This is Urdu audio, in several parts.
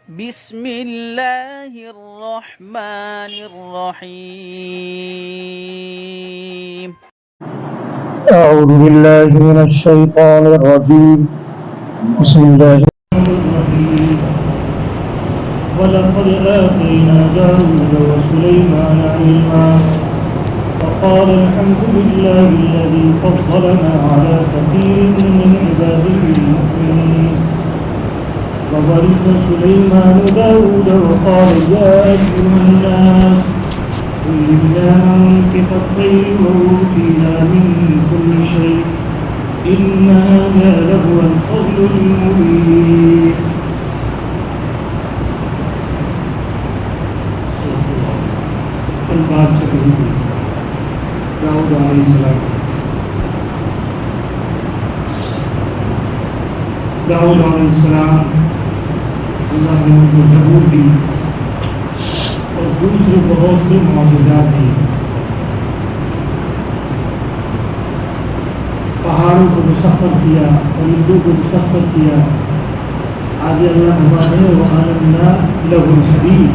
بسم اللہ الرحمن الرحیم أعوذ بالله من الشيطان الرجيم بسم الله ولقد آتينا داود وسليمان علما وقال الحمد لله الذي فضلنا على كثير من عباده المؤمنين وورث سليمان داود وقال يا أيها الناس علمنا منطق الطير وأوتينا من كل شيء إن هذا لهو الفضل المبين. کل بات چل رہی تھی داؤد علیہ السلام. داؤد علیہ السلام اللہ نے ان کو زبور دی اور دوسرے بہت سے معجزات دیے. پہاڑوں کو مسخر کیا، پرندوں کو مسخر کیا. آگے اللہ فرماتے ہیں وَأَلَنَّا لَهُ الْحَدِيدَ،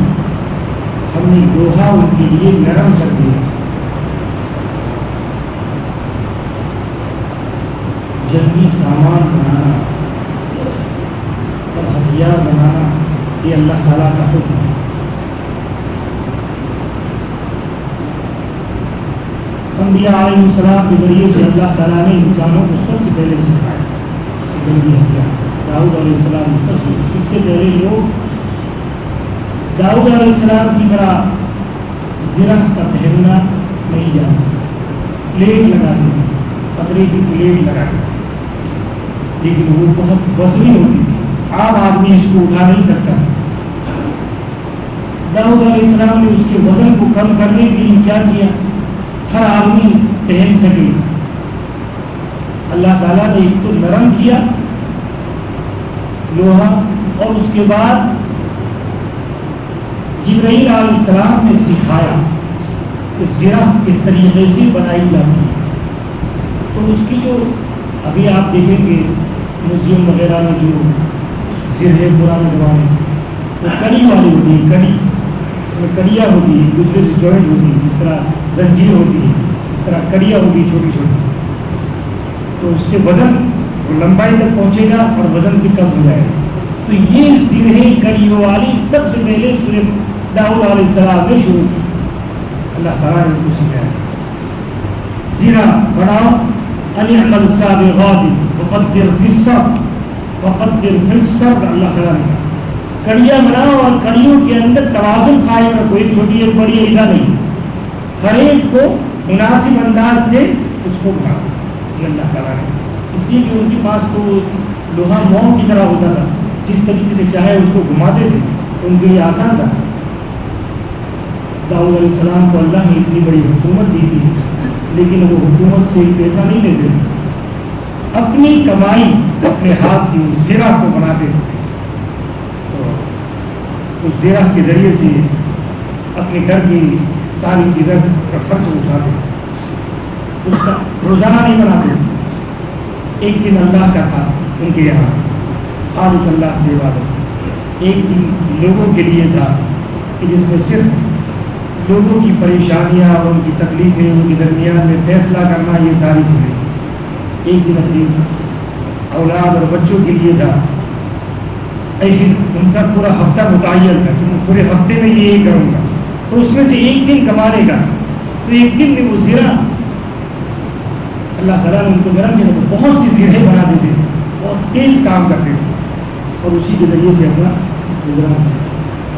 ہم نے لوہا ان کے لیے نرم کر دیا. جنگی سامان بنانا اور ہتھیار بنانا یہ اللہ تعالیٰ کا حکم ہے. انبیاء علیہ السلام کے ذریعے سے اللہ تعالیٰ نے انسانوں کو سب سے پہلے سکھایا کہ جنگی ہتھیار. داؤد علیہ السلام نے سب سے اس سے پہلے لوگ داؤد علیہ السلام کی طرح زرہ کا پہننا نہیں جانتے. پلیٹ لگا دی، پتھرے کی پلیٹ لگا دی، لیکن وہ بہت وزنی ہوتی تھی، عام آدمی اس کو اٹھا نہیں سکتا. داؤد علیہ السلام نے اس کے وزن کو کم کرنے کے لیے کیا کیا؟ ہر آدمی پہن سکے. اللہ تعالیٰ نے ایک تو نرم کیا لوہا، اور اس کے بعد جبرائیل علیہ السلام نے سکھایا کہ زرہ کس طریقے سے بنائی جاتی ہے. تو اس کی جو ابھی آپ دیکھیں گے میوزیم وغیرہ میں جو زرہ پرانے زمانے وہ کڑی والی ہوتی ہے. کڑی اس میں کڑیاں ہوتی ہیں، دوسرے سے جوائنٹ ہوتی ہیں، جس طرح زنجیر ہوتی ہے اس طرح کڑیاں ہوتی ہیں چھوٹی چھوٹی. تو اس سے وزن لمبائی تک پہنچے گا اور وزن بھی کم ہو جائے گا. تو یہ زرہ کڑیوں والی سب سے پہلے سورہ داؤد علیہ السلام نے شروع کی. اللہ تعالیٰ نے ان کو سکھایا زرہ بناؤ، ان اعمل سابغات وقدر فی السرد وقدر فی السرد. اللہ تعالیٰ نے کڑیاں بناؤ اور کڑیوں کے اندر توازن قائم رکھو، ایک چھوٹی ایک بڑی ایسا نہیں، ہر ایک کو مناسب انداز سے اس کو بناؤ. یہ اللہ تعالیٰ نے اس لیے کہ ان کے پاس تو لوہا موم کی طرح ہوتا تھا، جس طریقے سے چاہے اس کو گھماتے تھے تو ان کے لیے آسان تھا. داؤد علیہ السلام کو اللہ نے اتنی بڑی حکومت دی تھی، لیکن وہ حکومت سے پیسہ نہیں لیتے تھے، اپنی کمائی اپنے ہاتھ سے اس زرہ کو بناتے تھے. تو اس زرہ کے ذریعے سے اپنے گھر کی ساری چیزوں کا خرچ اٹھاتے تھے. اس کا روزانہ نہیں بناتے تھے. ایک دن اللہ کا تھا ان کے یہاں، خالص اللہ کی عبادت. ایک دن لوگوں کے لیے تھا کہ جس میں صرف لوگوں کی پریشانیاں اور ان کی تکلیفیں، ان کے درمیان میں فیصلہ کرنا، یہ ساری چیزیں. ایک دن اپنی اولاد اور بچوں کے لیے تھا. ایسے ان کا پورا ہفتہ متعین تھا کہ میں پورے ہفتے میں یہ کروں گا، تو اس میں سے ایک دن کمانے کا. تو ایک دن میں وہ زرہ اللہ تعالیٰ نے ان کو نرم کیا تو بہت سی زرہیں بنا دیتے تھے، بہت تیز کام کرتے تھے اور اسی کے ذریعے سے اپنا گزارا تھا.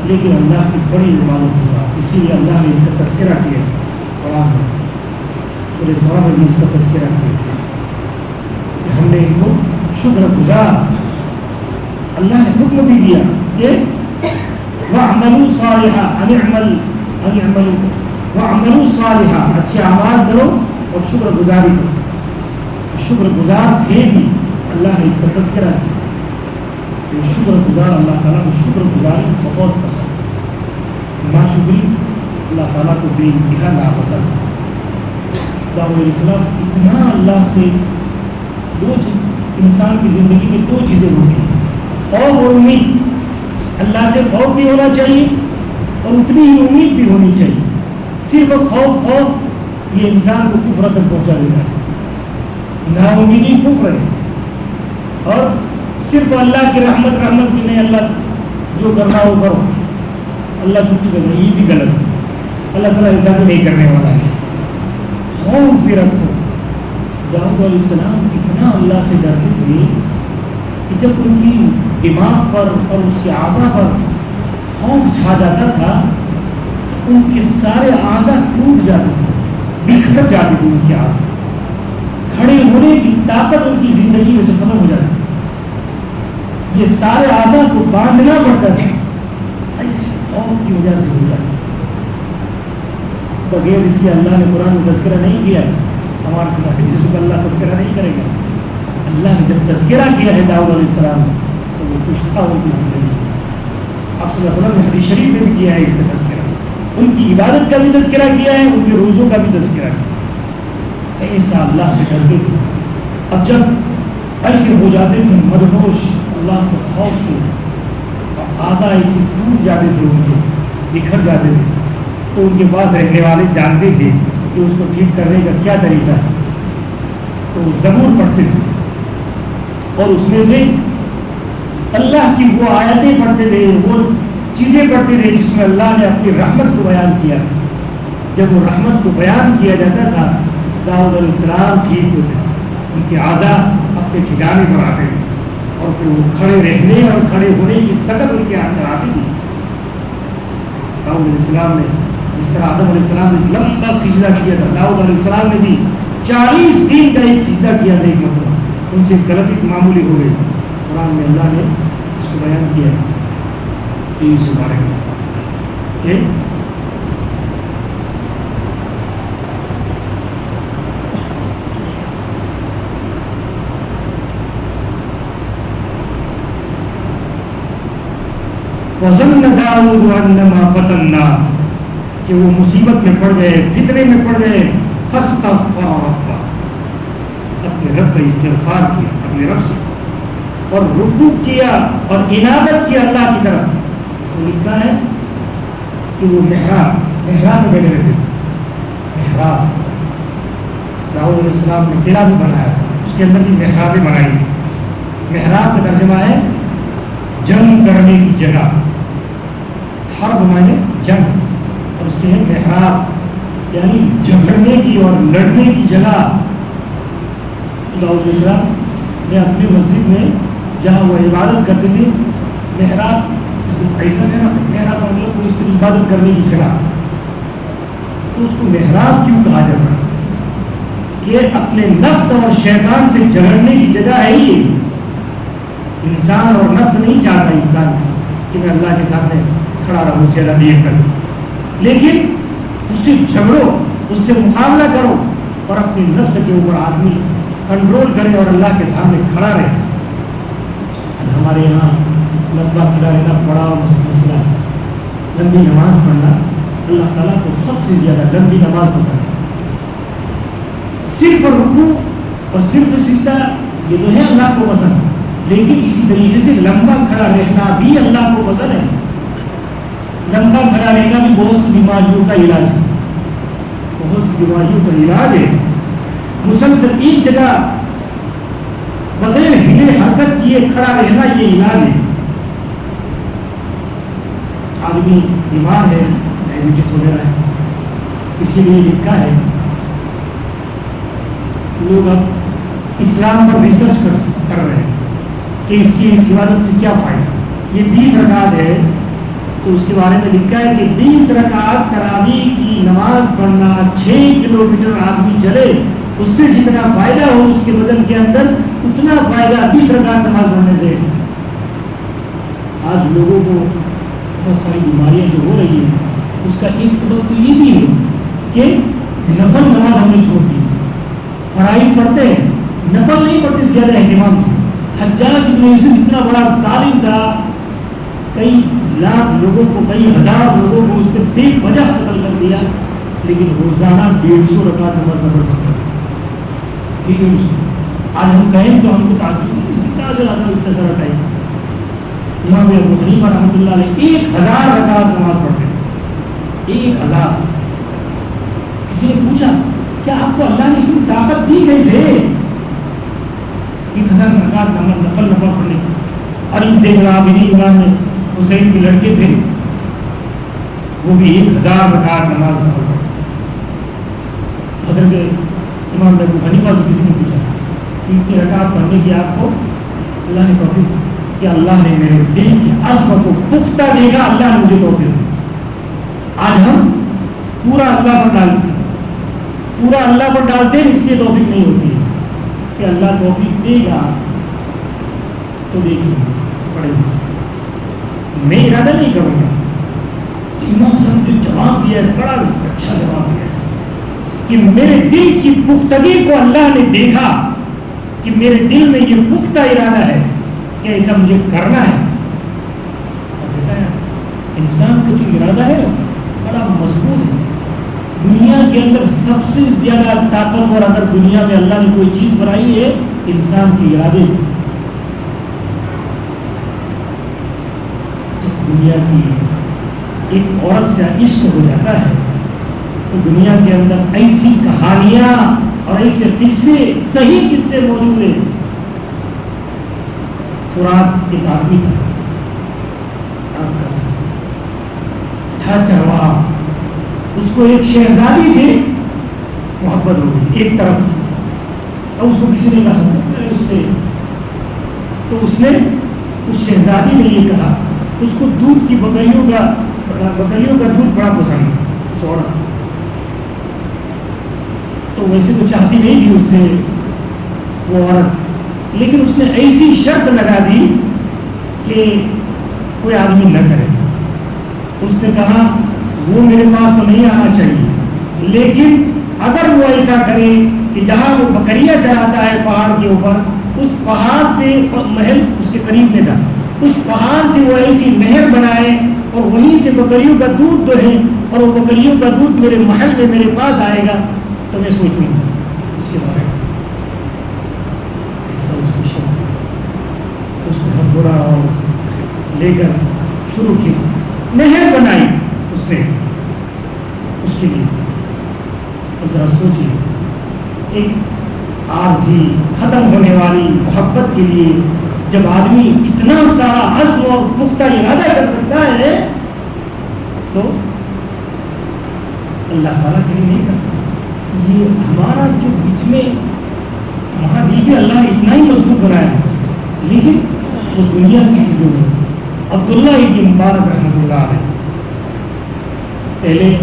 لیکن اللہ کی بڑی عبادت ہوتا، اسی لیے اللہ نے اس کا تذکرہ کیا قرآن میں. سورہ سبا میں بھی اس کا تذکرہ کیا کہ ہم نے ان کو شکر گزار. اللہ نے حکم بھی دیا کہ وَاعْمَلُوا صَالِحًا أَنِ اعْمَلُوا وَاعْمَلُوا صَالِحًا، اچھے اعمال کرو اور شکر گزاری کرو. شکر گزار تھے بھی، اللہ نے اس کا تذکرہ کیا. شکر گزار اللہ تعالیٰ کو شکر گزاری بہت پسند ہے. ناشکری اللہ تعالیٰ کو بے انتہا ناپسند ہے. داؤد علیہ السلام اتنا اللہ سے انسان کی زندگی میں دو چیزیں ہوتی ہیں، خوف اور امید. اللہ سے خوف بھی ہونا چاہیے اور اتنی ہی امید بھی ہونی چاہیے. صرف خوف یہ انسان کو کفر تک پہنچا دیتا ہے. نا امیدی کفر ہے. اور صرف اللہ کی رحمت بھی نہیں, اللہ جو کرنا ہو کرو, اللہ چھٹی کرنا, یہ بھی غلط ہے. اللہ تعالیٰ ایسا بھی نہیں کرنے والا ہے. خوف بھی رکھو. داؤد علیہ السلام اتنا اللہ سے ڈرتے تھے کہ جب ان کی دماغ پر اور اس کے اعضاء پر خوف چھا جاتا تھا تو ان کے سارے اعضاء ٹوٹ جاتے تھے, بکھر جاتے تھے. ان کے اعضاء کھڑے ہونے کی طاقت ان کی زندگی میں سے ختم ہو جاتی تھی. یہ سارے اعضاء کو باندھنا پڑتا تھا, ایسے خوف کی وجہ سے ہو جاتی. بغیر اس کے اللہ نے قرآن میں تذکرہ نہیں کیا. ہمارے خلاف جسم کا اللہ تذکرہ نہیں کرے گا. اللہ نے جب تذکرہ کیا ہے داؤد علیہ السلام تو وہ کچھ تھا ان کی زندگی. آپ صلی اللہ علیہ وسلم نے حدیث شریف میں بھی کیا ہے اس کا تذکرہ. ان کی عبادت کا بھی تذکرہ کیا ہے, ان کے روزوں کا بھی تذکرہ کیا. ایسا اللہ سے ڈرتے تھے. اب جب ایسے ہو جاتے تھے مدہوش اللہ کے خوف سے, اور اعضاء ایسے ٹوٹ جاتے تھے, ان کے بکھر جاتے تھے, تو ان کے پاس رہنے والے جانتے تھے کہ اس کو ٹھیک کرنے کا کیا طریقہ ہے. تو وہ زبور پڑھتے تھے اور اس میں سے اللہ کی وہ آیتیں پڑھتے تھے, وہ چیزیں پڑھتے تھے جس میں اللہ نے اپنی رحمت کو بیان کیا. جب وہ رحمت کو بیان کیا جاتا تھا داؤد علیہ السلام ٹھیک ہوتے تھے, ان کے اعضاء اپنے ٹھکانے پر آتے تھے, اور پھر وہ کھڑے رہنے اور کھڑے ہونے کی سکت ان کے اندر آتی تھی. داؤد علیہ السلام نے جس طرح آدم علیہ السلام نے لمبا سجدہ کیا تھا, داؤد علیہ السلام نے بھی 40 دن کا ایک سجدہ کیا تھا. ایک مرتبہ ان سے غلطی معمولی ہو گئی. قرآن میں اللہ نے اس کو بیان کیا 23 مبارک کہ وَظَنَّ دَاوُدُ أَنَّمَا فَتَنَّاهُ, کہ وہ مصیبت میں پڑ گئے, فتنے میں پڑ گئے. فَاسْتَغْفَرَ رَبَّهُ, اپنے رب کا استغفار کیا اپنے رب سے, اور رکوع کیا اور عنابت کیا اللہ کی طرف. اس میں لکھا ہے کہ وہ محراب میں بیٹھے رہتے تھے. محراب داؤد علیہ السلام نے قلعہ بھی بنایا, اس کے اندر بھی محرابیں بنائی تھی. محراب کا ترجمہ ہے جنگ کرنے کی جگہ. حرب مانے جنگ, اور اس سے ہے محراب یعنی جھگڑنے کی اور لڑنے کی جگہ. داؤد علیہ السلام نے اپنی مسجد میں جہاں وہ عبادت کرتے تھے, محراب ایسا محراب مطلب کوئی اس طرح عبادت کرنے کی جگہ, تو اس کو محراب کیوں کہا جاتا ہے کہ اپنے نفس اور شیطان سے جھگڑنے کی جگہ ہے. یہ انسان اور نفس نہیں چاہتا انسان کہ میں اللہ کے سامنے کھڑا رہوں زیادہ دیر تک, لیکن اس سے جھگڑو, اس سے مقابلہ کرو, اور اپنے نفس کے اوپر آدمی کنٹرول کرے اور اللہ کے سامنے کھڑا رہے. ہمارے یہاں لمبا کھڑا رہنا بڑا مسئلہ ہے. لمبی نماز پڑھنا اللہ تعالیٰ کو سب سے زیادہ لمبی نماز پسند ہے. صرف رکوع اور صرف سجدہ یہ تو ہے اللہ کو پسند, لیکن اسی طریقے سے لمبا کھڑا رہنا بھی اللہ کو پسند ہے. لمبا کھڑا رہنا بھی بہت سی بیماریوں کا علاج ہے, بہت سی بیماریوں کا علاج ہے. مسلسل ایک جگہ بغیر ہلے حرکت کیے کھڑا رہنا یہ علاج ہے. آدمی بیمار ہے, ڈائبٹیز وغیرہ ہے, اسی لیے لکھا ہے لوگ اب اسلام پر ریسرچ کر رہے ہیں کہ اس کی اس عبادت سے کیا فائدہ. یہ 20 رکعت ہے, تو اس کے بارے میں لکھا ہے کہ 20 رکعت تراویح کی نماز پڑھنا, 6 کلومیٹر آدمی چلے, اس سے جتنا فائدہ ہو اس کے بدن کے اندر اتنا فائدہ 20 رکعت نماز پڑھنے سے. آج لوگوں کو بہت ساری بیماریاں جو ہو رہی ہیں اس کا ایک سبب تو یہ بھی ہے کہ نفل نماز ہم نے چھوڑ دی. فرائض پڑھتے ہیں, نفل نہیں پڑھتے زیادہ اہتمام سے. حجاج ابن یوسف اتنا بڑا ظالم تھا, کئی لاکھ لوگوں کو, کئی ہزار لوگوں کو اس نے بے وجہ قتل کر دیا, لیکن روزانہ 150 رکعت نماز نہ پڑھتا تھا. ٹھیک ہے, آج ہم کہیں تو ہم کو تعجب نہیں, کہاں سے لاتا اتنا سارا ٹائم. امام ابو حنیفہ رحمۃ اللہ علیہ 1000 رکعت نماز پڑھتے تھے. 1000. کسی نے پوچھا کیا آپ کو اللہ نے اتنی طاقت دی کیسے 1000 رکعت نفل نماز پڑھنے کی؟ علی زین العابدین امام حسین کے لڑکے تھے, وہ بھی 1000 رکعت نماز نفل پڑھتے. حضرت امام ابو حنیفہ سے کسی نے پوچھا کہ اتنی رکعت پڑھنے کی آپ کو اللہ نے توفیق کہ اللہ نے میرے دل کے عزم کو پختہ دیکھا, اللہ نے مجھے توفیق دی. آج ہم پورا اللہ پر ڈالتے ہیں, پورا اللہ پر ڈالتے ہیں, اس لیے توفیق نہیں ہوتی ہے کہ اللہ توفیق دے گا تو دیکھیں پڑھیں گے, میں ارادہ نہیں کروں گا. تو امام صاحب نے جو جواب دیا ہے بڑا اچھا جواب دیا ہے کہ میرے دل کی پختگی کو اللہ نے دیکھا کہ میرے دل میں یہ پختہ ارادہ ہے کہ ایسا مجھے کرنا ہے. اور دیکھا ہے انسان کا جو ارادہ ہے بڑا مضبوط ہے. دنیا کے اندر سب سے زیادہ طاقتور اگر دنیا میں اللہ نے کوئی چیز بنائی ہے انسان کے ارادے. جب دنیا کی ایک عورت سے عشق ہو جاتا ہے تو دنیا کے اندر ایسی کہانیاں اور ایسے قصے, صحیح قصے موجود ہیں. فرات ایک آدمی تھا چرواہا, اس کو ایک شہزادی سے محبت ہو گئی ایک طرف کی, اور اس کو کسی نے کہا اس سے, تو اس نے اس شہزادی نے یہ کہا, اس کو دودھ کی بکریوں کا دودھ بڑا پسند ہے اس عورت کو. تو ویسے تو چاہتی نہیں تھی اس سے وہ عورت, لیکن اس نے ایسی شرط لگا دی کہ کوئی آدمی نہ کرے. اس نے کہا وہ میرے پاس تو نہیں آنا چاہیے, لیکن اگر وہ ایسا کرے کہ جہاں وہ بکریاں چراتا ہے پہاڑ کے اوپر, اس پہاڑ سے محل اس کے قریب میں تھا, اس پہاڑ سے وہ ایسی نہر بنائے اور وہیں سے بکریوں کا دودھ دوہے, اور وہ بکریوں کا دودھ میرے محل میں میرے پاس آئے گا, تو میں سوچوں گا اس کے بارے میں. ایسا اس کی شرط, اس نے ہتھوڑا اور لے کر شروع کی, نہر بنائی اس نے اس کے لیے. اور ذرا سوچیے ایک عارضی ختم ہونے والی محبت کے لیے جب آدمی اتنا سارا عزم اور پختہ ارادہ کر سکتا ہے تو اللہ تعالیٰ کے لیے نہیں کر سکتا. یہ ہمارا جو بیچ میں ہمارا دل بھی اللہ نے اتنا ہی مضبوط بنایا ہے, لیکن وہ دنیا کی چیزوں میں. عبداللہ ابن مبارک رحمۃ اللہ علیہ پہلے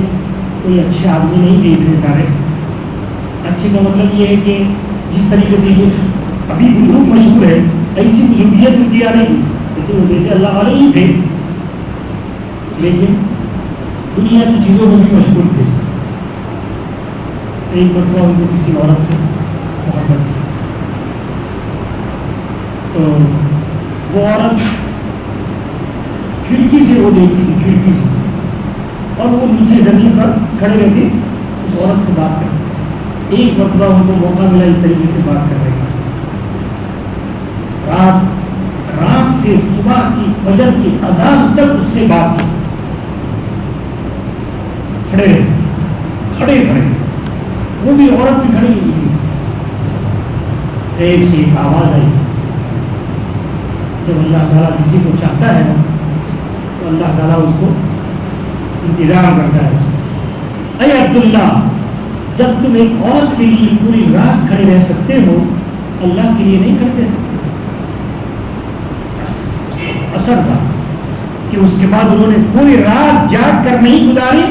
کوئی اچھے آدمی نہیں تھے اتنے سارے. اچھے کا مطلب یہ ہے کہ جس طریقے سے یہ ابھی بزرگ مشہور ہے ایسی بزرگیت ان کی آ نہیں, جیسے اللہ والے ہی تھے, لیکن دنیا کی چیزوں میں بھی مشغول تھے. ایک مرتبہ ان کو کسی عورت سے محبت تھی, تو وہ عورت کھڑکی سے وہ دیکھتی تھی, کھڑکی سے, اور وہ نیچے زمین پر کھڑے رہتے اس عورت سے بات کرتے. ایک مرتبہ ان کو موقع ملا اس طریقے سے بات کرنے کا, رات سے صبح کی فجر کی اذان تک اس سے بات کی, کھڑے وہ بھی عورت بھی کھڑی ہوئی. ایک سے ایک آواز آئی. جب اللہ تعالیٰ کسی کو چاہتا ہے نا تو اللہ تعالیٰ اس کو انتظام کرتا ہے. اے عبداللہ, جب تم ایک عورت کے لیے پوری رات کھڑے رہ سکتے ہو, اللہ کے لیے نہیں کھڑے رہ سکتے. اثر تھا کہ اس کے بعد انہوں نے پوری رات جاگ کر نہیں گزاری,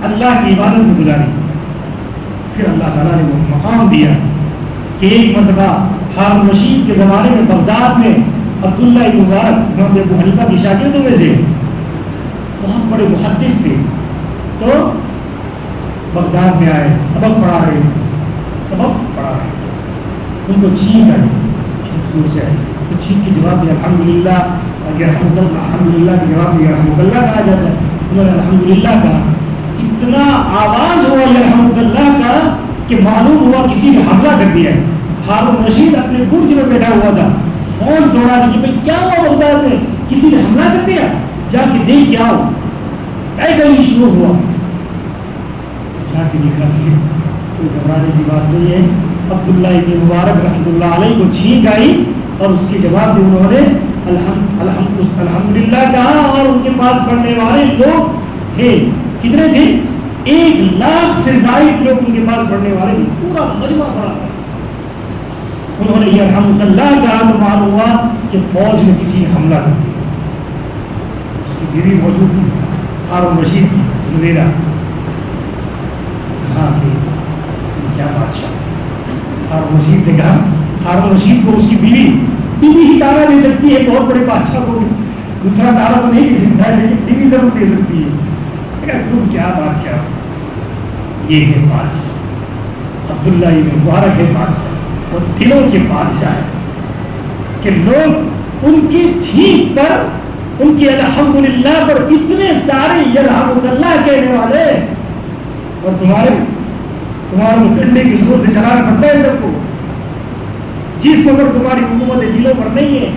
اللہ کی عبادت میں گزاری. پھر اللہ تعالیٰ نے وہ مقام دیا کہ ایک مرتبہ ہارون رشید کے زمانے میں بغداد میں عبداللہ ابن مبارک امام ابو حنیفہ کی شاگردوں میں سے بہت بڑے محدث تھے, تو بغداد میں آئے, سبق پڑھا رہے تھے. ان کو چھینک آئی, سور سے آئی, تو چھینک کے جواب میں الحمدللہ الحمدللہ کے جواب میں رحمۃ اللہ کہا جاتا ہے. انہوں نے الحمدللہ کہا, اتنا آواز ہوا الحمدللہ کا کہ معلوم ہوا کسی نے حملہ کر دیا ہے. ہارون رشید اپنے برج میں بیٹھا ہوا تھا, فوج دوڑا دی کہ بھائی کیا ہوا بغداد میں, کسی نے حملہ کر دیا، جا کے دیکھ کے آؤ کہیں شروع ہوا، تو جا کے دیکھا کہ کوئی گھبرانے کی بات نہیں ہے۔ عبداللہ ابن مبارک رحمۃ اللہ علیہ کو چھینک آئی اور اس کے جواب میں انہوں نے الحمدللہ کہا، اور ان کے پاس پڑھنے والے لوگ تھے، کتنے تھے؟ 1,00,000 سے زائد لوگ ان کے پاس پڑھنے والے تھے، پورا مجمع پڑا۔ انہوں نے یہ الحمدللہ کہا تو معلوم ہوا کہ فوج میں کسی نے حملہ کر دیا۔ اس کی بیوی موجود تھی، ہارون رشید کی زبیدہ، کہا کہ تم کیا بادشاہ؟ ہارون رشید نے کہا، ہارون رشید کو اس کی بیوی ہی دعویٰ دے سکتی ہے، بہت بڑے بادشاہ کو بھی دوسرا دعویٰ تو نہیں دے سکتا ہے، لیکن بیوی ضرور دے سکتی ہے۔ تم کیا بادشاہ؟ یہ ہے بادشاہ، عبداللہ ابن مبارک ہے بادشاہ، وہ دلوں کے بادشاہ ہے کہ لوگ ان کی چھینک پر، ان کی الحمدللہ پر اتنے سارے یرحمک اللہ کہنے والے، اور تمہارے ڈنڈے کی زور سے چلانا پڑتا ہے سب کو، جس پر تمہاری حکومت دلوں پر نہیں ہے۔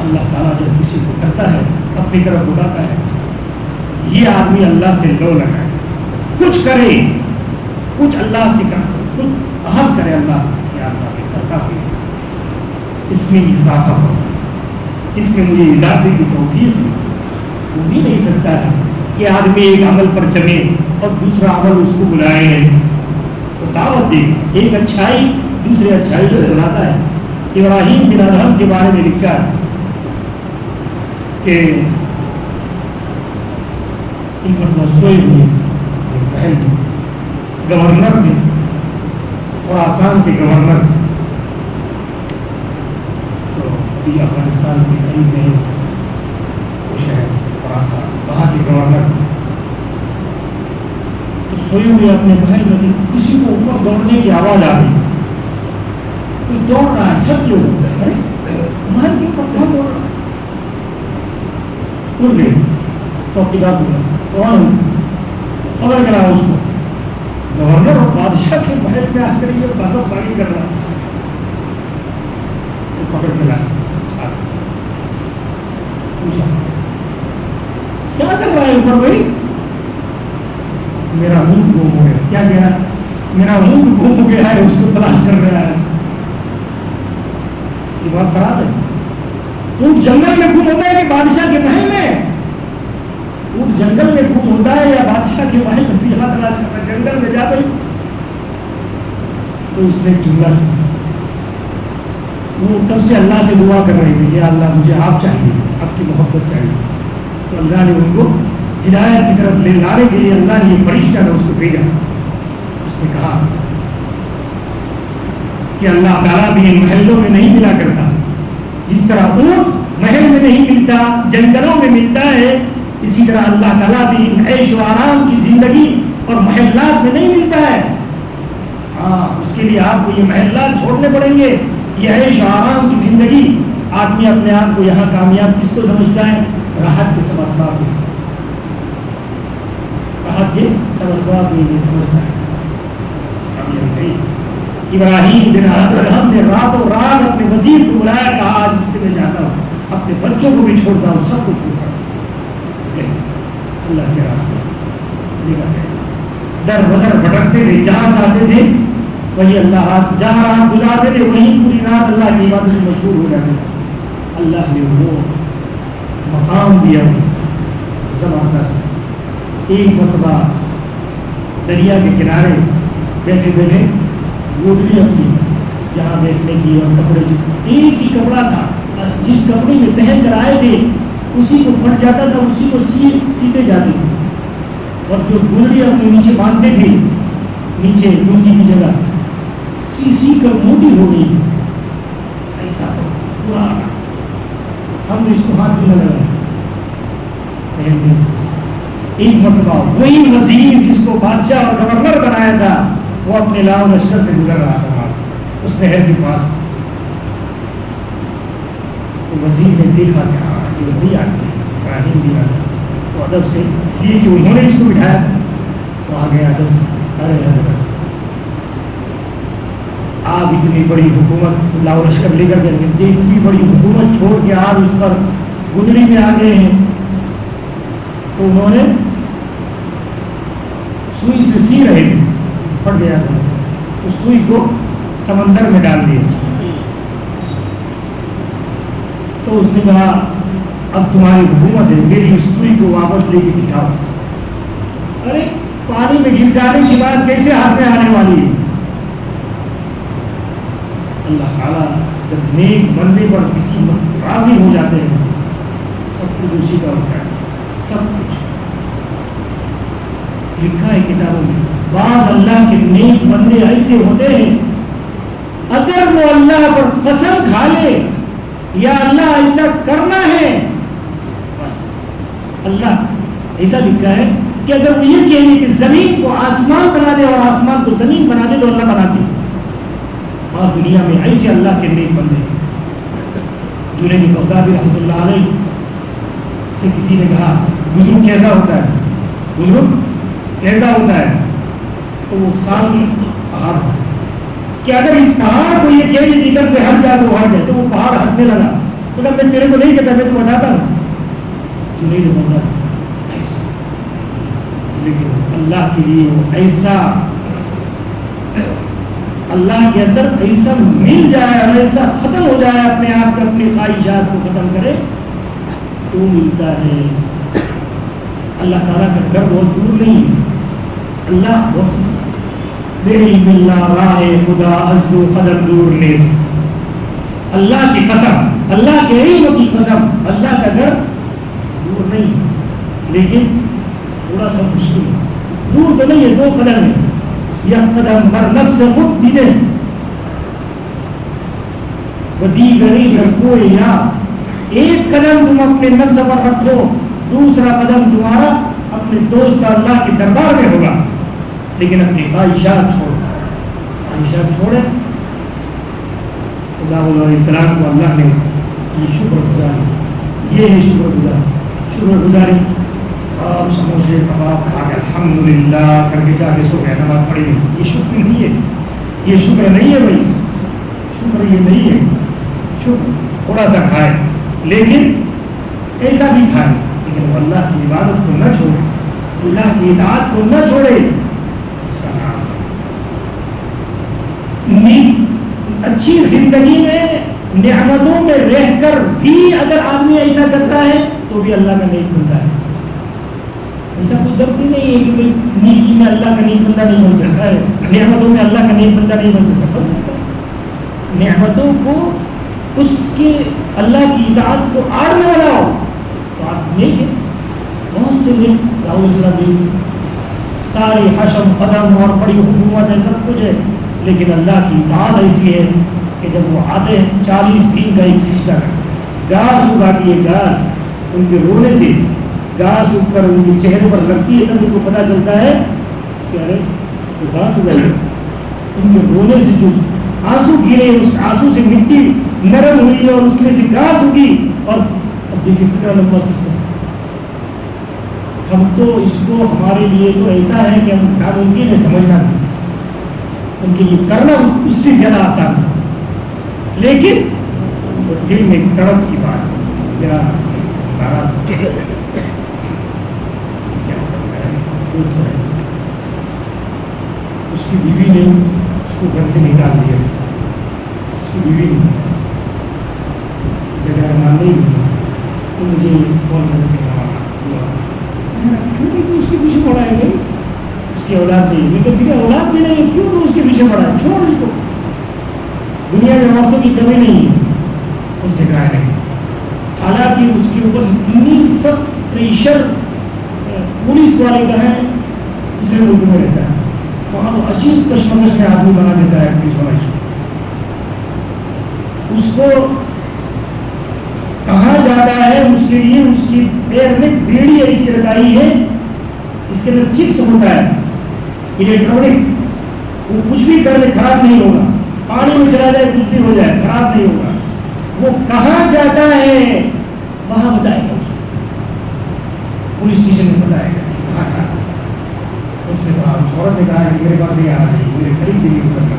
اللہ تعالیٰ جب کسی کو کرتا ہے اپنی طرف بلاتا ہے، یہ آدمی اللہ سے لو لگائے، کچھ کرے، کچھ اللہ سے کچھ عہد کرے اللہ سے کہ اللہ نے کرتا ہے، اس میں اضافہ ہو، اس میں مجھے اضافے کی توفیق ہو بھی نہیں سکتا ہے کہ آدمی ایک عمل پر چلے اور دوسرا عمل اس کو بلائے، تو دعوت دے، ایک اچھائی دوسرے اچھائی کو بلاتا ہے۔ ابراہیم بن ادہم کے بارے میں لکھا ہے کہ ایک مرتبہ سوئے ہوئے بہن گورنر تھے، خراسان کے گورنر، تو ابھی افغانستان کے قریب میں وہ شہر خراسان، وہاں کے گورنر تھے، تو سوئے ہوئے اپنے محل میں کسی کو اوپر دوڑنے کی آواز آ گئی، کوئی دوڑ رہا ہے چھت کے اوپر، محل کے اوپر کہاں دوڑ رہا ہے؟ اڑ گئے، چوکیدار بولا کون پکڑ کے رہا اس کو، گورنر اور بادشاہ کے محل میں آ کر یہ باتوں پانی کر رہا، تو پکڑ کے لایا، پوچھا کیا کر رہا ہے اوپر بھائی؟ میرا منہ گم ہو گیا۔ کیا کہہ رہا؟ میرا منہ گم ہو گیا ہے، اس کو تلاش کر رہا ہے۔ دماغ خراب ہے؟ اونٹ جنگل میں گم ہوتا ہے کہ بادشاہ کے محل میں؟ اونٹ جنگل میں گم ہوتا ہے یا بادشاہ کے محل میں؟ تو یہاں تلاش کر رہا ہے، جنگل میں جا گئی۔ تو اس نے ایک جملہ کیا، وہ تب سے اللہ سے دعا کر رہے تھے کہ اللہ مجھے آپ چاہیے، آپ کی محبت چاہیے، تو اللہ نے ان کو ہدایت کی طرف لے لانے کے لیے اللہ نے یہ فرشتہ تھا اس کو بھیجا۔ اس نے کہا کہ اللہ تعالیٰ بھی ان محلوں میں نہیں ملا کرتا، جس طرح اونٹ محل میں نہیں ملتا، جنگلوں میں ملتا ہے، اسی طرح اللہ تعالیٰ بھی ان عیش و آرام کی زندگی اور محلات میں نہیں ملتا ہے۔ ہاں، اس کے لیے آپ کو یہ محلات چھوڑنے پڑیں گے، یہ عیش و آرام کی زندگی۔ آدمی اپنے آپ کو یہاں کامیاب کس کو سمجھتا ہے؟ راحت کے سب اسباب کو، راحت کے سب اسباب کو یہ سمجھتا ہے، کامیاب نہیں۔ ابراہیم بن ادہم نے راتوں رات اپنے وزیر کو بلایا، کہا آج اس سے میں جاتا ہوں، اپنے بچوں کو بھی چھوڑتا ہوں، سب کو چھوڑتا ہوں، اللہ کے راستے نکل گئے۔ در بدر بھٹکتے تھے، جہاں چاہتے تھے وہی اللہ رات، جہاں رات گزارتے تھے وہیں پوری رات اللہ کی عبادت میں مشغول ہو جاتے تھے۔ اللہ نے وہ مقام دیا زبردست۔ ایک مرتبہ دریا کے کنارے بیٹھے بیٹھے گودڑی اپنی جہاں بیٹھنے کی اور کپڑے، جو ایک ہی کپڑا تھا، جس کپڑے میں پہن کر آئے تھے اسی کو پھٹ جاتا تھا، اسی کو سیتے جاتے تھے، اور جو گودڑی اپنے نیچے باندھتے تھے، نیچے لنگی کی جگہ سی کر موٹی ہو گئی، ایسا پورا ہم نے اس کو ہاتھ بھی نہ لگایا۔ ایک مرتبہ وہی وزیر جس کو بادشاہ اور گورنر بنایا تھا، وہ اپنے لاؤ لشکر سے گزر رہا تھا وہاں سے، اس نہر کے پاس، تو وزیر نے دیکھا کہ ہاں یہ وہی آدمی ابراہیم بھی آتا، تو ادب سے، اس لیے کہ انہوں نے اس کو بٹھایا تھا، تو آ گیا ادب سے، ارے حضرت آپ اتنی بڑی حکومت لاہور لشکر لے کر کے اتنی بڑی حکومت چھوڑ کے آپ اس پر گدڑی میں آ گئے ہیں. تو انہوں نے سوئی سے سی رہے تھے, پھٹ گیا تھا, اس سوئی کو سمندر میں ڈال دیا. تو اس نے کہا اب تمہاری حکومت ہے, میری اس سوئی کو واپس لے کے دکھاؤ. ارے پانی میں گر جانے کی بات کیسے ہاتھ میں آنے والی ہے؟ اللہ تعالیٰ جب نیک بندے پر کسی راضی ہو جاتے ہیں سب کچھ اسی کا ہوتا ہے. سب کچھ لکھا ہے کتابوں میں. بعض اللہ کے نیک بندے ایسے ہوتے ہیں اگر وہ اللہ پر قسم کھا لے یا اللہ ایسا کرنا ہے, بس اللہ ایسا لکھا ہے کہ اگر وہ یہ کہیں کہ زمین کو آسمان بنا دے اور آسمان کو زمین بنا دے تو اللہ بنا دے. اور دنیا میں ایسے اللہ کے نیک بندے ہیں. جنید بغدادی رحمۃ اللہ علیہ سے کسی نے کہا بزرگ کیسا ہوتا ہے, بزرگ کیسا ہوتا ہے؟ تو وہ سامنے پہاڑ تھا کہ اگر اس پہاڑ کو یہ کہے کہ ادھر سے ہٹ جائے تو ہٹ جائے, تو وہ پہاڑ ہٹنے لگا. تو میں تیرے کو نہیں کہتا, میں تو بتاتا ہوں. جنید بغدادی ایسا, لیکن اللہ کے لیے وہ ایسا, اللہ کے اندر ایسا مل جائے اور ایسا ختم ہو جائے اپنے آپ کے, اپنی خواہشات کو ختم کرے تو ملتا ہے. اللہ تعالیٰ کا گھر بہت دور نہیں, اللہ بہت بعلم اللہ راہ خدا ازدو قدم دور نیست. اللہ کی قسم, اللہ کے علم کی قسم, اللہ کا گھر دور نہیں لیکن تھوڑا سا مشکل ہے. دور تو نہیں ہے, 2 قدم ہے. یا قدم بر نفس خود بیدے ودیگری در کوئی, یا ایک قدم تم اپنے نفس پر رکھو, دوسرا قدم تمہارا اپنے دوست اللہ کے دربار میں ہوگا. لیکن اپنی خواہشات چھوڑو, خواہشات چھوڑے. خدا علیہ السلام کو اللہ نے یہ شکر گزاری, یہ ہے شکر گزاری. شکر گزاری سب سموسے کباب کھا کے الحمدللہ کر کے جا کے سو گئے, نماز پڑھی نہیں. یہ شکر نہیں ہے, یہ شکر نہیں ہے بھائی, شکر یہ نہیں ہے. شکر تھوڑا سا کھائے لیکن کیسا بھی کھائے, لیکن وہ اللہ کی عبادت کو نہ چھوڑے, اللہ کی اطاعت کو نہ چھوڑے. اس کا نام نیک اچھی زندگی میں نعمتوں میں رہ کر بھی اگر آدمی ایسا کرتا ہے تو بھی اللہ کا نیک بندہ ہے. ایسا کوئی ضروری نہیں ہے کہ بھائی نیکی میں اللہ کا نیک بندہ نہیں بن سکتا ہے, نعمتوں میں اللہ کا نیک بندہ نہیں بن سکتا. بن سکتا ہے. نعمتوں کو اس کے اللہ کی اطاعت کو آڑ نہ بناؤ تو آپ نیک ہیں. بہت سے نیک راہل اسلام ساری حشم قدم اور بڑی حکومت ہے, سب کچھ ہے, لیکن اللہ کی اطاعت ایسی ہے کہ جب وہ آتے ہیں 40 دن کا ایک سجدہ کر گھاس اگاتی ہے, گھاس ان کے رونے سے گھاس اگ کر ان کے چہرے پر لگتی ہے, تب ان کو پتہ چلتا ہے کہ ارے تو گھاس اگا ہے. ان کے رونے سے جو آنسو گرے, اس آنسو سے مٹی نرم ہوئی اور اس میں سے گھاس اگی. اور اب دیکھیے کتنا لمبا سجدہ. ہم تو اس کو ہمارے لیے تو ایسا ہے کہ ہم ناممکن ہے سمجھنا بھی, ان کے لیے کرنا اس سے زیادہ آسان ہے, لیکن وہ دل میں تڑپ کی بات ہے. میرا ناراض دوست ہے, اس کی بیوی نے اس کو گھر سے نکال دیا, اس کی بیوی نے جگہ نام نہیں ملی, تو مجھے فون کر کے کیوں نہیں تو اس کے پیچھے پڑا ہے, بھائی اس کی اولاد نہیں, میں کہتی ہے اولاد بھی نہیں ہے, کیوں تو اس کے پیچھے پڑا ہے, چھوڑ اس کو, دنیا میں عورتوں کی کمی نہیں ہے. اس نے کہا نہیں, حالانکہ اس کے اوپر اتنی سخت پریشر پولیس والے کا ہے, دوسرے ملک میں رہتا ہے, وہاں تو عجیب کشمکش میں آدمی بنا دیتا ہے پولیس والا. اس کو کہا جاتا ہے اس کے لیے اس کی پیر میں بیڑی ایسی لگائی ہے, اس کے اندر چپس ہوتا ہے الیکٹرانک, وہ کچھ بھی کر لے خراب نہیں ہوگا, پانی میں چلا جائے کچھ بھی ہو جائے خراب نہیں ہوگا. وہ کہا جاتا ہے وہاں بتائے گا اس کو, پولیس اسٹیشن میں بتائے گا کہ کہاں کہاں. اس نے کہا, اس عورت نے کہا کہ میرے پاس نہیں آنا چاہیے, میرے قریب بھی نہیں کرنا.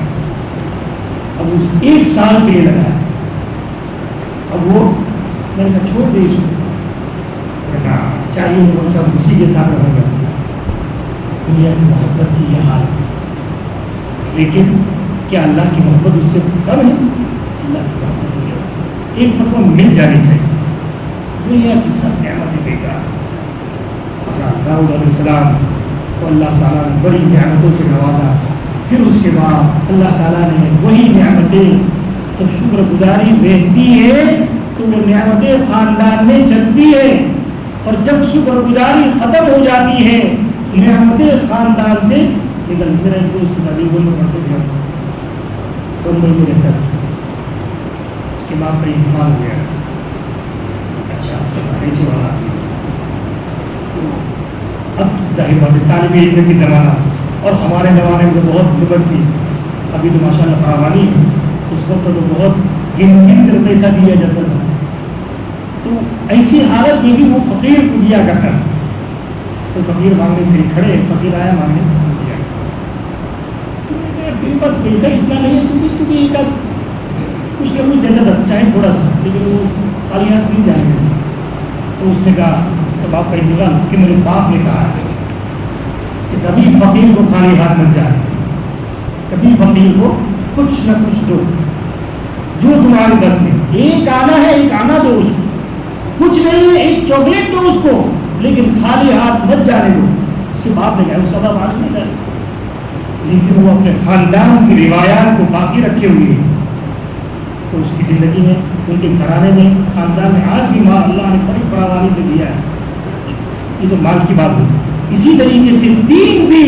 اب اس 1 سال کے لیے لگایا. اب وہ میں نے کہا چھوڑ دے اس کو, چاہیے وہ سب اسی کے ساتھ رہوں گا. دنیا کی محبت کی یہ حال, لیکن کیا اللہ کی محبت اس سے کم ہے؟ اللہ کی محبت ایک مرتبہ مل جانی چاہیے. دنیا کی سب نعمتیں بیکار. داؤد علیہ السلام کو اللہ تعالیٰ نے بڑی نعمتوں سے نوازا, پھر اس کے بعد اللہ تعالیٰ نے وہی نعمتیں, جب شکر گزاری رہتی ہے تو وہ نعمتیں خاندان میں چلتی ہے, اور جب شکر گزاری ختم ہو جاتی ہے نعمتیں خاندان سے نکل. میرا ایک دوست تھا علی گڑھ میں پڑھتے تھے, بمبئی میں رہتا تھا, اس کے بعد کئی انتقال ہو گیا. اچھا ایسے والا تو اب ظاہر بات ہے طالب علم کی زمانہ, اور ہمارے زمانے میں تو بہت غربت تھی. ابھی تو ماشاء اللہ فراوانی ہے, اس وقت تو بہت گن کر پیسہ دیا جاتا تھا. تو ایسی حالت میں بھی وہ فقیر کو دیا کرتا تھا. کوئی فقیر مانگنے کے لیے کھڑے, فقیر آیا مانگنے دیا. تو تیرے پاس پیسہ اتنا نہیں ہے, تو بھی ایک کچھ نہ کچھ دیتا تھا, چاہے تھوڑا سا, لیکن وہ خالی ہاتھ نہیں جائیں گے. تو اس نے کہا, اس کا باپ کا انتظام کہ میرے باپ نے کہا ہے کہ کبھی فقیر کو خالی ہاتھ مت جائے, کبھی فقیر کو کچھ نہ کچھ دو جو تمہارے بس میں. ایک آنا ہے, ایک آنا دو اس کو, کچھ نہیں ہے, ایک چاکلیٹ دو اس کو, لیکن خالی ہاتھ مت جانے دو. اس کے باپ نے کہا, اس کا باپ عالم نہیں تھا, لیکن وہ اپنے خاندان کی روایات کو باقی رکھے ہوئے ہیں. تو اس کی زندگی میں, ان کے گھرانے میں, خاندان میں آج بھی مال اللہ نے بڑی فراوانی سے دیا ہے. یہ تو مال کی بات ہے. اسی طریقے سے دین بھی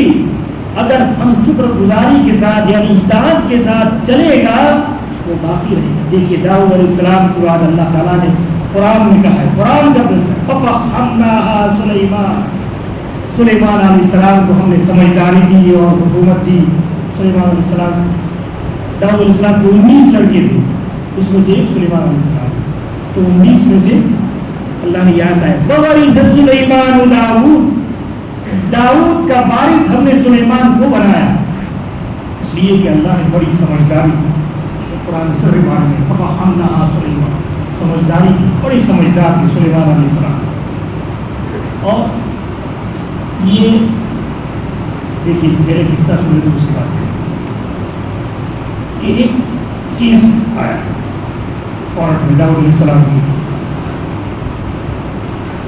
اگر ہم شکر گزاری کے ساتھ یعنی اطاعت کے ساتھ چلے گا وہ باقی رہے گا. دیکھیے داؤد علیہ السلام کے بعد اللہ تعالیٰ نے قرآن میں کہا ہے, قرآن جب فَفَحَّمْنَاهَا سلیمان علیہ السلام کو ہم نے سمجھداری دی اور حکومت دی. سلیمان علیہ السلام, داؤد علیہ السلام کے 19 لڑکے تھے, اس میں سے ایک سلیمان علیہ السلام. تو 19 میں سے اللہ نے یہاں کہا ہے وَوَرِثَ سُلَيْمَانُ دَاوُودَ, داؤد کا وارث ہم نے سلیمان کو بنایا. اس لیے کہ اللہ نے بڑی سمجھداری, قرآن سر بارے میں فَفَحَّمْنَاهَا سُلَيْمَانَ, سمجھداری کی, بڑی سمجھدار تھی سلیمان علیہ السلام. اور یہ دیکھیے میرے قصہ سننے کو اس کے بعد کہ ایک کیس آیا کورٹ میں داؤد علیہ السلام کی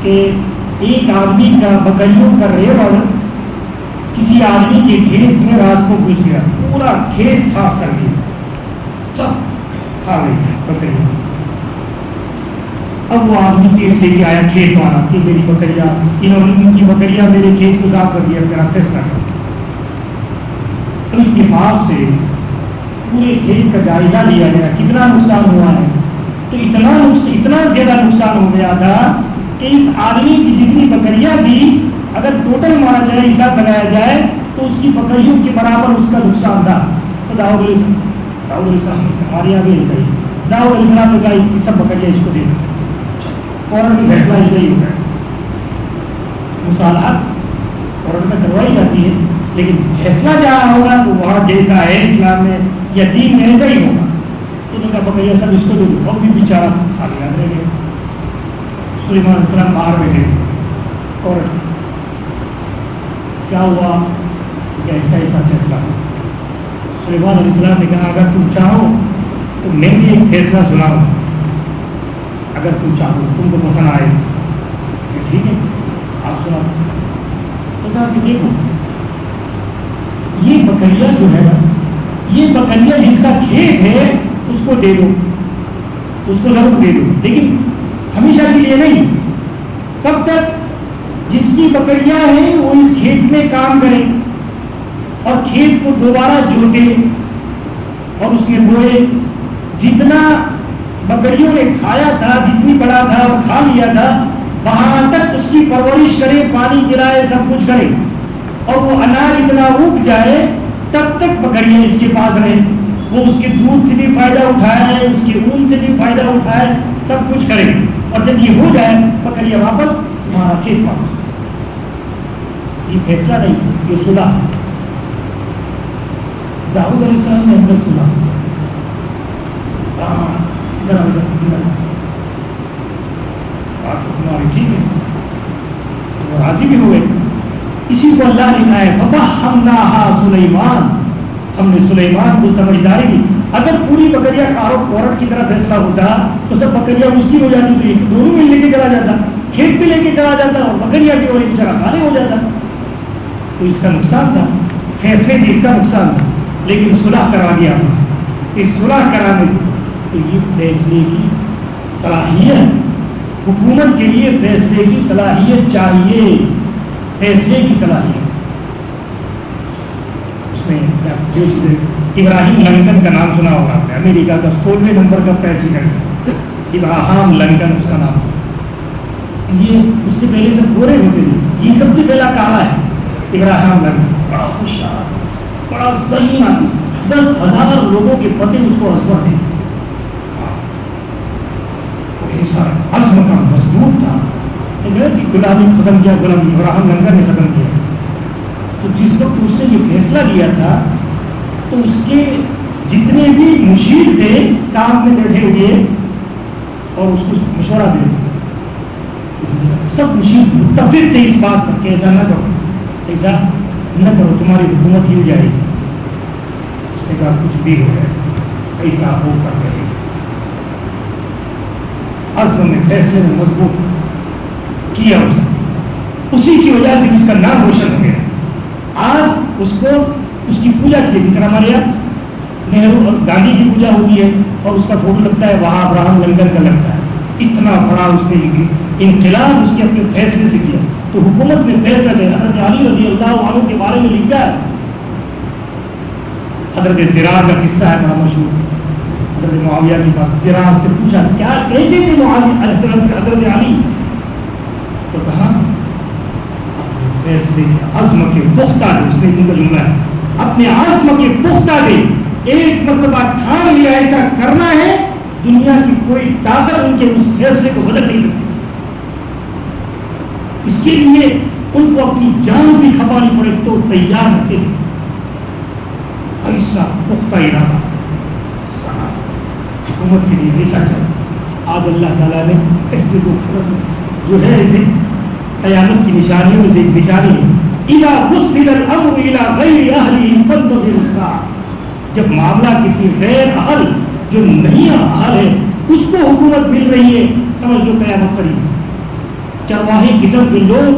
کہ ایک آدمی کا بکریوں کا ریوڑ کسی آدمی کے کھیت میں رات کو گھس گیا, پورا کھیت صاف کر دیا, سب کھا گئی بکریاں. اب وہ آدمی کیس لے کے آیا کھیت والا کہ میری بکریاں, انہوں نے ان کی بکریاں میرے کھیت کو صاف کر دیا, میرا فیصلہ کر. اتفاق سے پورے کھیت کا جائزہ لیا گیا, کتنا نقصان ہوا ہے. تو اتنا زیادہ نقصان ہو گیا تھا کہ اس آدمی کی جتنی بکریاں تھی اگر ٹوٹل مارا جائے, حساب لگایا جائے تو اس کی بکریوں کے برابر اس کا نقصان تھا. تو داؤد علیہ السلام ہمارے یہاں بھی ایسا ہی, داؤد علیہ السلام نے کہا یہ سب بکریاں اس کو دے دو. کورٹ میں فیصلہ ایسا ہی ہوتا ہے, مصالحت کورٹ میں کروائی جاتی ہے, لیکن فیصلہ جہاں ہوگا تو وہاں جیسا ہے اسلام میں یا دین میں ایسا ہی ہوگا. تو نے کہا بکریاں سب اس کو دے دو, اور بھی بیچارہ خالی یاد رہ گئے. سلیمان علیہ السلام باہر بیٹھے کورٹ, کیا ہوا کہ ایسا ایسا فیصلہ ہوا. سلیمان علیہ السلام نے کہا اگر تم چاہو تو میں بھی ایک فیصلہ سناؤں, اگر تم چاہو تم کو پسند آئے تو ٹھیک ہے آپ سنا. تو کہا کہ دیکھو یہ بکریاں جو ہے نا, یہ بکریاں جس کا کھیت ہے اس کو دے دو, اس کو ضرور دے دو, لیکن ہمیشہ کے لیے نہیں. کب تک؟ جس کی بکریاں ہیں وہ اس کھیت میں کام کریں اور کھیت کو دوبارہ جوتے اور اس میں بوئے. جتنا بکریوں نے کھایا تھا, جتنی بڑا تھا اور کھا لیا تھا, وہاں تک اس کی پرورش کرے, پانی پلائے, سب کچھ کرے, اور وہ اناج اتنا اگ جائے تب تک بکریاں اس کے پاس رہے. وہ اس کے دودھ سے بھی فائدہ اٹھائے, اس کے اون سے بھی فائدہ اٹھائے, سب کچھ کرے, اور جب یہ ہو جائے بکریاں واپس, تمہارا کھیت واپس. یہ فیصلہ نہیں تھا, یہ صلح تھا. داؤد علیہ السلام نے اندر سنا ادھر بات تو تمہاری ٹھیک ہے، وہ راضی بھی ہوئے. اسی کو اللہ نے کہا ہے فَفَهَّمْنَاهَا سُلَيْمَانَ، ہم نے سلیمان کو سمجھداری دی. اگر پوری بکریا کورٹ کی طرح فیصلہ ہوتا تو سب بکریا اس کی ہو جاتی، تو ایک دونوں میں لے کے چلا جاتا، کھیت بھی لے کے چلا جاتا اور بکریا بھی اور ایک بیچارہ خالی ہو جاتا. تو اس کا نقصان تھا، فیصلے سے اس کا نقصان تھا. لیکن صلح کرا دیا آپ سے. پھر صلح کرانے سے تو یہ فیصلے کی صلاحیت، حکومت کے لیے فیصلے کی صلاحیت چاہیے، فیصلے کی صلاحیت. اس میں جو چیزیں، ابراہیم لنکن کا نام سنا ہوگا آپ نے، امریکہ کا 16ویں نمبر کا پریزیڈنٹ ابراہم لنکن اس کا نام. یہ اس سے پہلے سب گورے ہوتے تھے، یہ سب سے پہلا کالا ہے ابراہم لنکن. بڑا ہوشیار، بڑا صحیح آدمی، 10,000 لوگوں کے پتے اس کو عصمت تھے. ایسا عزم کا مضبوط تھا کہ غلامی ختم کیا، غلامی ابراہم لنکن نے ختم کیا. تو جس وقت اس نے یہ فیصلہ لیا تھا تو اس کے جتنے بھی مشیر تھے سامنے بیٹھے ہوئے اور اس کو مشورہ دے، سب مشیر متفق تھے اس بات پر کہ ایسا نہ کرو، ایسا نہ کرو، تمہاری حکومت ہل جائے گی. اس نے کہا کچھ بھی ہو جائے ایسا ہو کر رہے گا. عزم میں، فیصلے میں مضبوط کیا اس نے، اسی کی وجہ سے اس کا نام روشن ہو گیا. آج اس کو اس کی پوجا کی، جس طرح ہمارے یہاں نہرو اور گاندھی کی پوجا ہوتی ہے اور اس کا فوٹو لگتا ہے، وہاں ابراہم لنکن کا لگتا ہے. اتنا بڑا اس نے انقلاب اس کے اپنے فیصلے سے کیا. تو حکومت میں فیصلہ چاہیے. حضرت علی رضی اللہ عنہ کے بارے میں لکھا ہے، حضرت زرار کا قصہ ہے بڑا مشہور. حضرت معاویہ کی بات، زرار سے پوچھا کیا کیسے تھے حضرت علی؟ تو کہا فیصلے کے عزم کے پختہ تھے. اس نے ان کا جملہ ہے، اپنے عزم کے پختہ تھے. ایک مرتبہ ٹھان لیا ایسا کرنا ہے، دنیا کی کوئی طاقت ان کے اس فیصلے کو بدل نہیں سکتی. اس کے لیے ان کو اپنی جان بھی کھپانی پڑے تو تیار رہتے تھے. ایسا پختہ ارادہ اس کا نام حکومت کے لیے ایسا چاہتا. آج اللہ تعالیٰ نے ایسے کو جو ہے ایسے قیامت کی نشانیوں میں سے ایک نشانی ہے، اِذَا وُسِّدَ الْأَمْرُ إِلَىٰ غَيْرِ أَهْلِهِ فَانْتَظِرُوا السَّاعَةَ. جب معاملہ کسی غیر اہل جو نہیں اہل ہے اس کو حکومت مل رہی ہے، سمجھ لو قیامت قریب. چرواہی قسم کے لوگ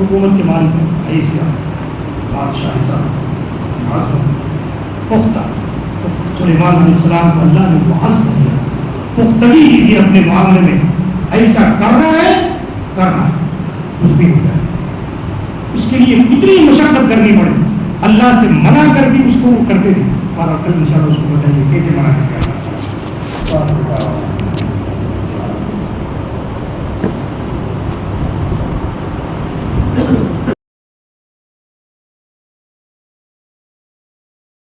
حکومت کے مالک ہیں، ایسا بادشاہ صاحب عظمت پختہ. تو سلیمان علیہ السلام کو اللہ نے وہ عزم دیا، پختگی کی تھی اپنے معاملے میں. ایسا کرنا ہے، کرنا ہے، کچھ بھی ہو جائے. اس کے لیے کتنی مشقت کرنی پڑے، اللہ سے منع کر بھی اس کو کرتے تھے. اور کل انشاءاللہ اس کو بتائیے کیسے منع کرتے ہیں.